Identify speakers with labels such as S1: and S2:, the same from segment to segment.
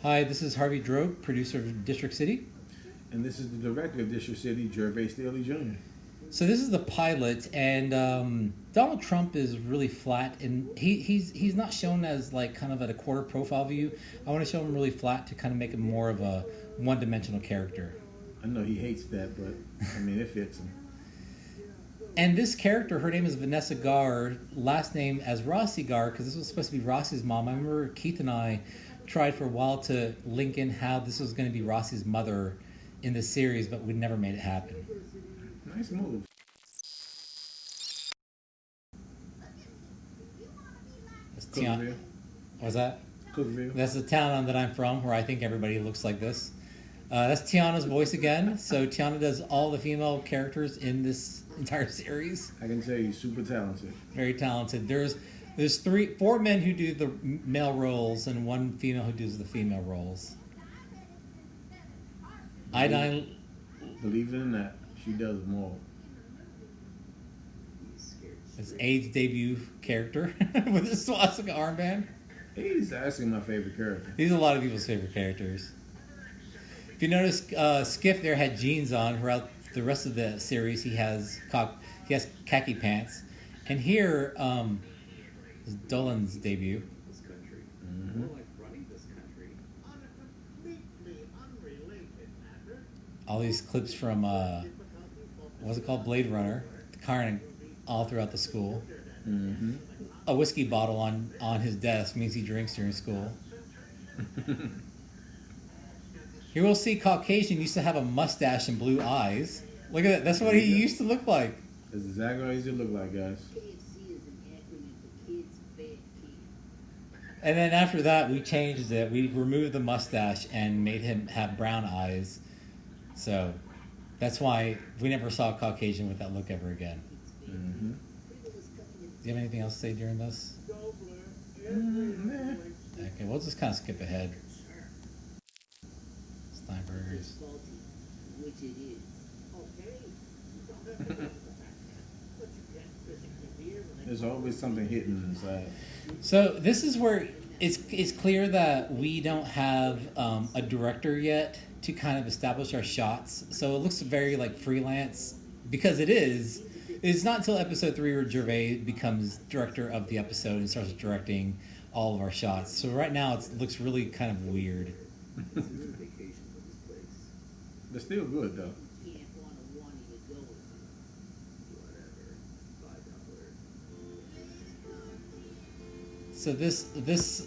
S1: Hi, this is Harvey Droke, producer of District City.
S2: And this is the director of District City, Jervey Staley Jr.
S1: So this is the pilot, and Donald Trump is really flat, and he's not shown as like kind of at a quarter profile view. I want to show him really flat to kind of make him more of a one-dimensional character.
S2: I know he hates that, but I mean, it fits him.
S1: And this character, her name is Vanessa Garr, last name as Rossi Garr, because this was supposed to be Rossi's mom. I remember Keith and I tried for a while to link in how this was going to be Rossi's mother in the series, but we never made it happen.
S2: Nice move. Cookville.
S1: What's that?
S2: Cookville.
S1: That's the town that I'm from, where I think everybody looks like this. That's Tiana's voice again. So Tiana does all the female characters in this entire series.
S2: I can tell you, super talented.
S1: Very talented. There's four men who do the male roles and one female who does the female roles.
S2: Believe it or not, she does more.
S1: His AIDS debut character with his swastika armband.
S2: He's actually my favorite character.
S1: He's a lot of people's favorite characters. If you notice, Skiff there had jeans on. Throughout the rest of the series, he has khaki pants. And here is Dolan's debut.
S2: Mm-hmm.
S1: All these clips from what's it called, Blade Runner, Karn, all throughout the school.
S2: Mm-hmm.
S1: A whiskey bottle on his desk means he drinks during school. Here we'll see Caucasian used to have a mustache and blue eyes. Look at that. That's what he used to look like.
S2: That's exactly what he used to look like, guys.
S1: And then after that, we changed it. We removed the mustache and made him have brown eyes. So that's why we never saw a Caucasian with that look ever again.
S2: Mm-hmm.
S1: Do you have anything else to say during this?
S2: Nah.
S1: Okay, we'll just kind of skip ahead. Steinbergers.
S2: There's always something hidden inside.
S1: So this is where it's clear that we don't have a director yet to kind of establish our shots. So it looks very like freelance because it is. It's not until episode 3 where Jervey becomes director of the episode and starts directing all of our shots. So right now it looks really kind of weird.
S2: They're still good though.
S1: So this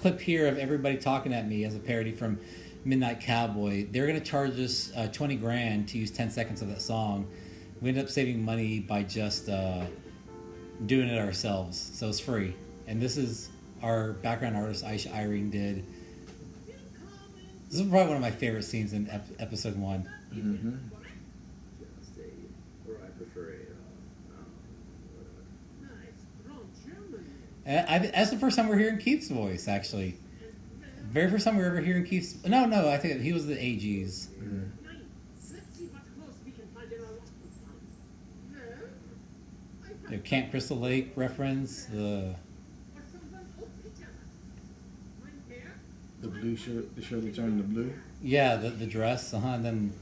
S1: clip here of everybody talking at me as a parody from Midnight Cowboy, they're going to charge us 20 grand to use 10 seconds of that song. We ended up saving money by just doing it ourselves, so it's free. And this is our background artist Aisha Irene did. This is probably one of my favorite scenes in episode 1.
S2: Mm-hmm.
S1: And that's the first time we're hearing Keith's voice, actually. Very first time we're ever hearing Keith's... No, I think he was the AG's.
S2: Mm-hmm.
S1: The Camp Crystal Lake reference, the
S2: blue shirt, the shirt that turned to blue.
S1: Yeah, the dress, and then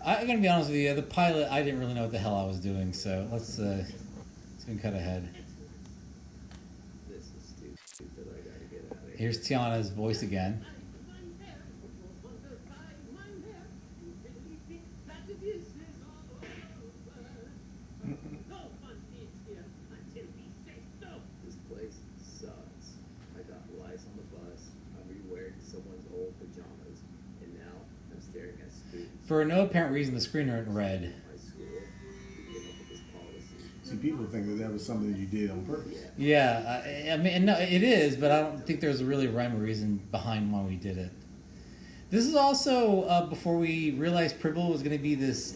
S1: I'm gonna be honest with you, the pilot I didn't really know what the hell I was doing, so let's go cut ahead. Here's Tiana's voice again.
S3: This place sucks. I got lice on the bus. I'm wearing someone's old pajamas, and now I'm staring at students.
S1: For no apparent reason, the screen went red.
S3: My school to came up with this policy.
S2: See, people think that was something you did on purpose.
S1: Yeah, I mean, no, it is, but I don't think there's really a rhyme or reason behind why we did it. This is also before we realized Pribble was going to be this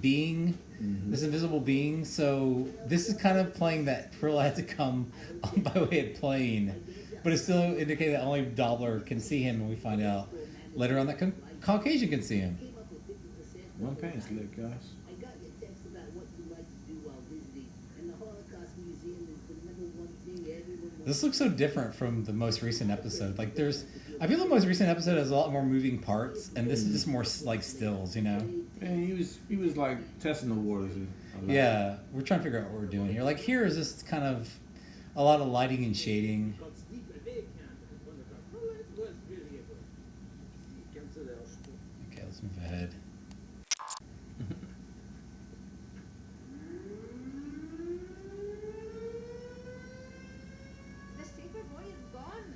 S1: being, this invisible being. So this is kind of playing that Pribble had to come by way of plane, but it still indicated that only Dobler can see him, and we find out later on that Caucasian can see him.
S2: One pants lit, guys.
S4: I got your text about what you like to do while visiting, and the Holocaust Museum is the
S1: This looks so different from the most recent episode. Like I feel the most recent episode has a lot more moving parts, and this is just more like stills, you know?
S2: And he was like testing the waters. A lot.
S1: Yeah, we're trying to figure out what we're doing here. Like here is just kind of a lot of lighting and shading. Okay, let's move ahead.
S4: The secret boy is gone.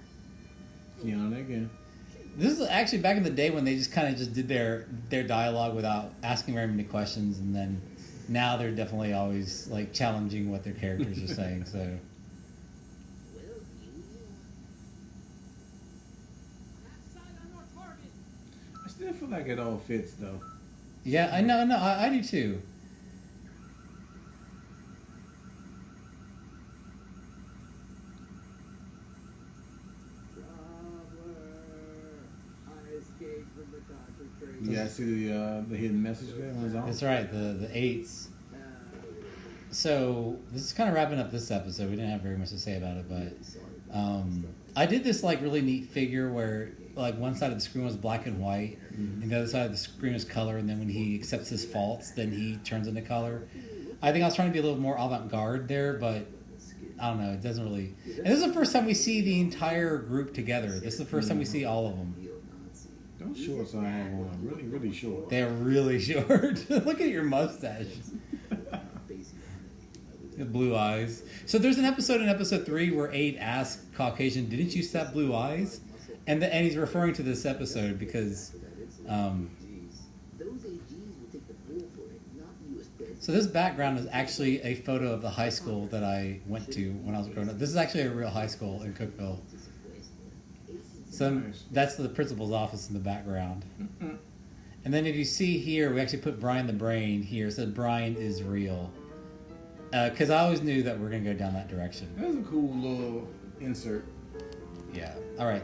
S2: Kiana again.
S1: This is actually back in the day when they just kind of just did their dialogue without asking very many questions, and then now they're definitely always like challenging what their characters are saying. So
S2: I still feel like it all fits though.
S1: yeah, I know, I do too.
S3: I escaped from the concentration.
S2: You guys see the hidden message there on his arm?
S1: That's right, the eights. So this is kind of wrapping up this episode. We didn't have very much to say about it, but I did this like really neat figure where like one side of the screen was black and white, and the other side of the screen was color. And then when he accepts his faults, then he turns into color. I think I was trying to be a little more avant-garde there, but I don't know. It doesn't really. And this is the first time we see the entire group together. This is the first time we see all of them.
S2: Those shorts I have on are really, really short.
S1: They're really short. Look at your mustache. The blue eyes. So there's an episode in episode 3 where Aid asks Caucasian, "Didn't you used to have blue eyes?" And he's referring to this episode because. So this background is actually a photo of the high school that I went to when I was growing up. This is actually a real high school in Cookeville. So that's the principal's office in the background. And then if you see here, we actually put Brian the Brain here. It says Brian is real. Because I always knew that we're going to go down that direction.
S2: That was a cool little insert.
S1: Yeah. All right.